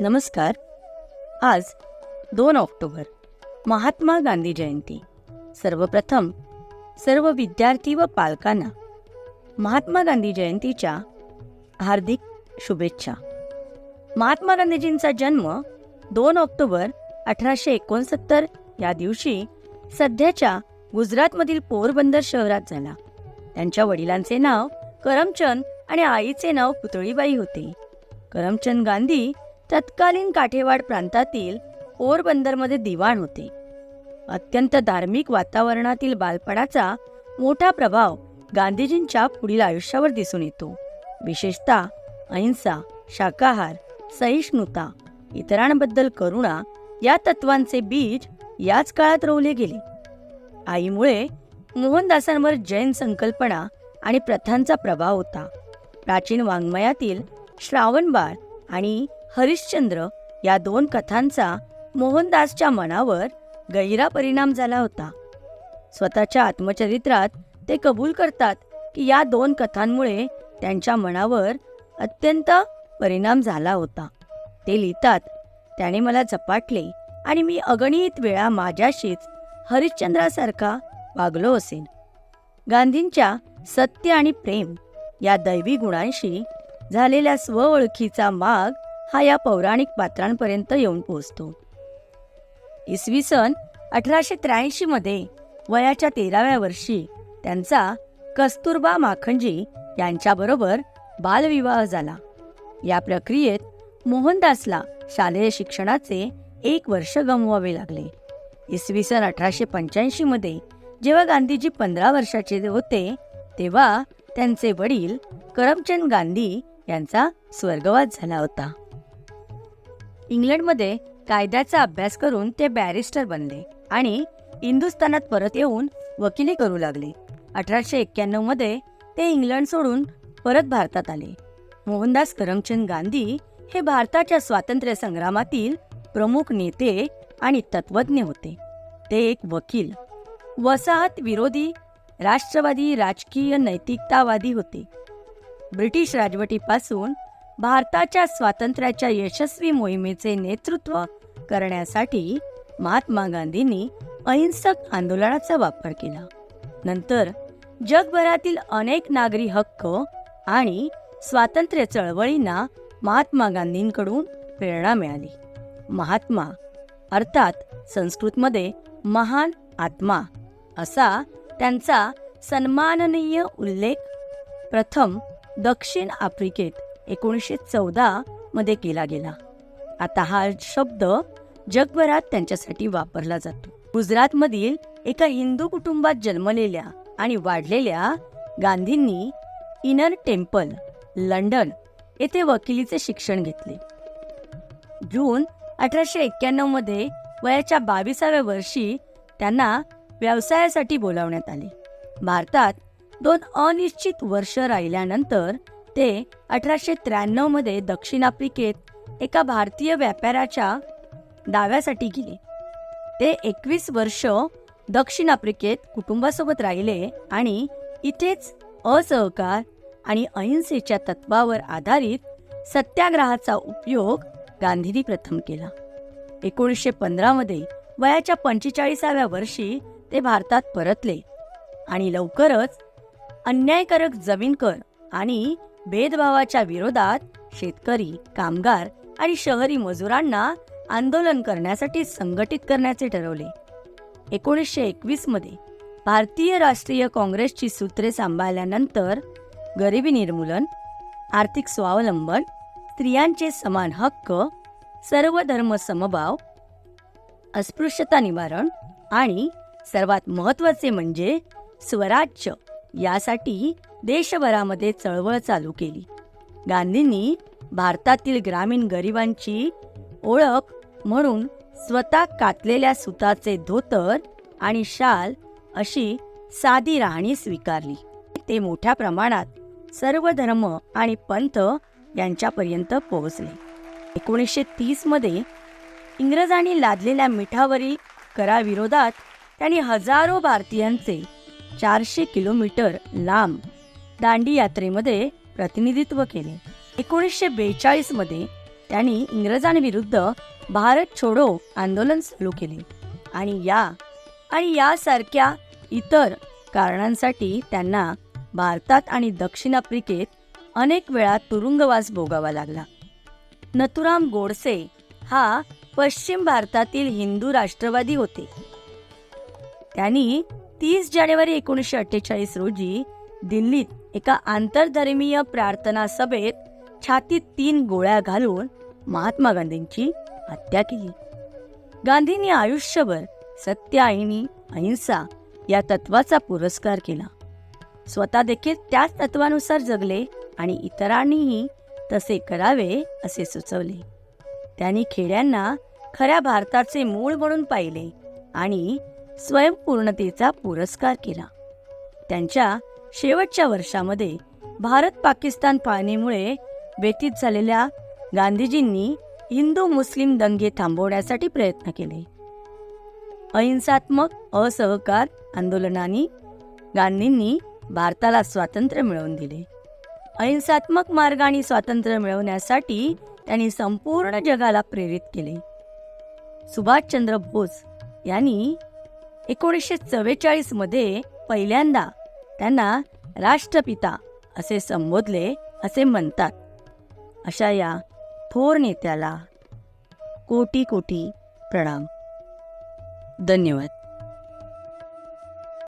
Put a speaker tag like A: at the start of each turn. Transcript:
A: नमस्कार. आज 2 ऑक्टोबर महात्मा गांधी जयंती. सर्वप्रथम सर्व विद्यार्थी व पालकांना महात्मा गांधी जयंतीच्या हार्दिक शुभेच्छा. महात्मा गांधीजींचा जन्म 2 ऑक्टोबर 1869 या दिवशी सध्याच्या गुजरातमधील पोरबंदर शहरात झाला. त्यांच्या वडिलांचे नाव करमचंद आणि आईचे नाव पुतळीबाई होते. करमचंद गांधी तत्कालीन काठेवाड प्रांतातील पोरबंदरमध्ये दिवाण होते. अत्यंत धार्मिक वातावरणातील बालपणाचा मोठा प्रभाव गांधीजींच्या पुढील आयुष्यावर दिसून येतो. विशेषतः अहिंसा, शाकाहार, सहिष्णुता, इतरांबद्दल करुणा या तत्वांचे बीज याच काळात रोवले गेले. आईमुळे मोहनदासांवर जैन संकल्पना आणि प्रथांचा प्रभाव होता. प्राचीन वाङ्मयातील श्रावणबाळ आणि हरिश्चंद्र या 2 कथांचा मोहनदासच्या मनावर गहिरा परिणाम झाला होता. स्वतःच्या आत्मचरित्रात ते कबूल करतात की या 2 कथांमुळे त्यांच्या मनावर अत्यंत परिणाम झाला होता. ते लिहितात, त्याने मला झपाटले आणि मी अगणित वेळा माझ्याशीच हरिश्चंद्रासारखा वागलो असेन. गांधींच्या सत्य आणि प्रेम या दैवी गुणांशी झालेल्या स्वओळखीचा माग हा या पौराणिक पात्रांपर्यंत येऊन पोहोचतो. इसवी सन 1883 मध्ये वयाच्या 13व्या वर्षी त्यांचा कस्तुरबा माखनजी यांच्याबरोबर बालविवाह झाला. या प्रक्रियेत मोहनदासला शालेय शिक्षणाचे 1 वर्ष गमवावे लागले. इसवी सन 1885 मध्ये जेव्हा गांधीजी 15 वर्षाचे होते तेव्हा त्यांचे वडील करमचंद गांधी यांचा स्वर्गवास झाला होता. इंग्लंडमध्ये कायद्याचा अभ्यास करून ते बॅरिस्टर बनले आणि हिंदुस्थानात परत येऊन वकिली करू लागले. 1891 मध्ये ते इंग्लंड सोडून परत भारतात आले. मोहनदास करमचंद गांधी हे भारताच्या स्वातंत्र्य संग्रामातील प्रमुख नेते आणि तत्वज्ञ होते. ते एक वकील, वसाहत विरोधी, राष्ट्रवादी, राजकीय नैतिकतावादी होते. ब्रिटिश राजवटीपासून भारताच्या स्वातंत्र्याच्या यशस्वी मोहिमेचे नेतृत्व करण्यासाठी महात्मा गांधींनी अहिंसक आंदोलनाचा वापर केला. नंतर जगभरातील अनेक नागरी हक्क आणि स्वातंत्र्य चळवळींना महात्मा गांधींकडून प्रेरणा मिळाली. महात्मा अर्थात संस्कृतमध्ये महान आत्मा असा त्यांचा सन्माननीय उल्लेख प्रथम दक्षिण आफ्रिकेत 1914 मध्ये केला गेला. आता हा शब्द जगभरात त्यांच्यासाठी वापरला जातो. गुजरातमधील एका हिंदू कुटुंबात जन्मलेल्या आणि वाढलेल्या गांधींनी इनर टेम्पल, लंडन येथे वकिलीचे शिक्षण घेतले. जून 1891 मध्ये वयाच्या 22व्या वर्षी त्यांना व्यवसायासाठी बोलावण्यात आले. भारतात 2 अनिश्चित वर्ष राहिल्यानंतर ते 1893 मध्ये दक्षिण आफ्रिकेत एका भारतीय व्यापाऱ्याच्या दाव्यासाठी गेले. ते 21 वर्ष दक्षिण आफ्रिकेत कुटुंबासोबत राहिले आणि इथेच असहकार आणि अहिंसेच्या तत्वावर आधारित सत्याग्रहाचा उपयोग गांधींनी प्रथम केला. 1915 मध्ये वयाच्या 45व्या वर्षी ते भारतात परतले आणि लवकरच अन्यायकारक जमीन कर आणि भेदभावाच्या विरोधात शेतकरी, कामगार आणि शहरी मजुरांना आंदोलन करण्यासाठी संघटित करण्याचे ठरवले. 1921 मध्ये भारतीय राष्ट्रीय काँग्रेसची सूत्रे सांभाळल्यानंतर गरिबी निर्मूलन, आर्थिक स्वावलंबन, स्त्रियांचे समान हक्क, सर्व धर्म समभाव, अस्पृश्यता निवारण आणि सर्वात महत्त्वाचे म्हणजे स्वराज्य यासाठी देशभरामध्ये चळवळ चालू केली. गांधींनी भारतातील ग्रामीण गरिबांची ओळख म्हणून स्वतः कातलेल्या सुताचे धोतर आणि शाल अशी साधी राहणी स्वीकारली. ते मोठ्या प्रमाणात सर्व धर्म आणि पंथ यांच्यापर्यंत पोहोचले. 1930 मध्ये इंग्रजांनी लादलेल्या मिठावरील कराविरोधात त्यांनी हजारो भारतीयांचे 400 किलोमीटर लांब दांडी यात्रेमध्ये प्रतिनिधित्व केले. 1942 मध्ये त्यांनी इंग्रजांविरुद्ध भारत छोडो आंदोलन सुरू केले आणि यासारख्या इतर कारणांसाठी त्यांना भारतात आणि दक्षिण आफ्रिकेत अनेक वेळा तुरुंगवास भोगावा लागला. नथुराम गोडसे हा पश्चिम भारतातील हिंदू राष्ट्रवादी होते. त्यांनी 30 जानेवारी 1948 रोजी दिल्लीत एका आंतरधर्मीय प्रार्थना सभेत छातीत 3 गोळ्या घालून महात्मा गांधींची हत्या केली. गांधींनी आयुष्यभर सत्य आणि अहिंसा या तत्वाचा पुरस्कार केला. स्वतः देखील त्याच तत्वानुसार जगले आणि इतरांनीही तसे करावे असे सुचवले. त्यांनी खेड्यांना खऱ्या भारताचे मूळ म्हणून पाहिले आणि स्वयंपूर्णतेचा पुरस्कार केला. त्यांच्या शेवटच्या वर्षामध्ये भारत पाकिस्तान फाळणीमुळे व्यथित झालेल्या गांधीजींनी हिंदू मुस्लिम दंगे थांबवण्यासाठी प्रयत्न केले. अहिंसात्मक असहकार आंदोलनाने गांधींनी भारताला स्वातंत्र्य मिळवून दिले. अहिंसात्मक मार्गाने स्वातंत्र्य मिळवण्यासाठी त्यांनी संपूर्ण जगाला प्रेरित केले. सुभाषचंद्र बोस यांनी 1944 मध्ये पहिल्यांदा त्यांना राष्ट्रपिता असे संबोधले असे म्हणतात. अशा या थोर नेत्याला कोटी कोटी प्रणाम. धन्यवाद.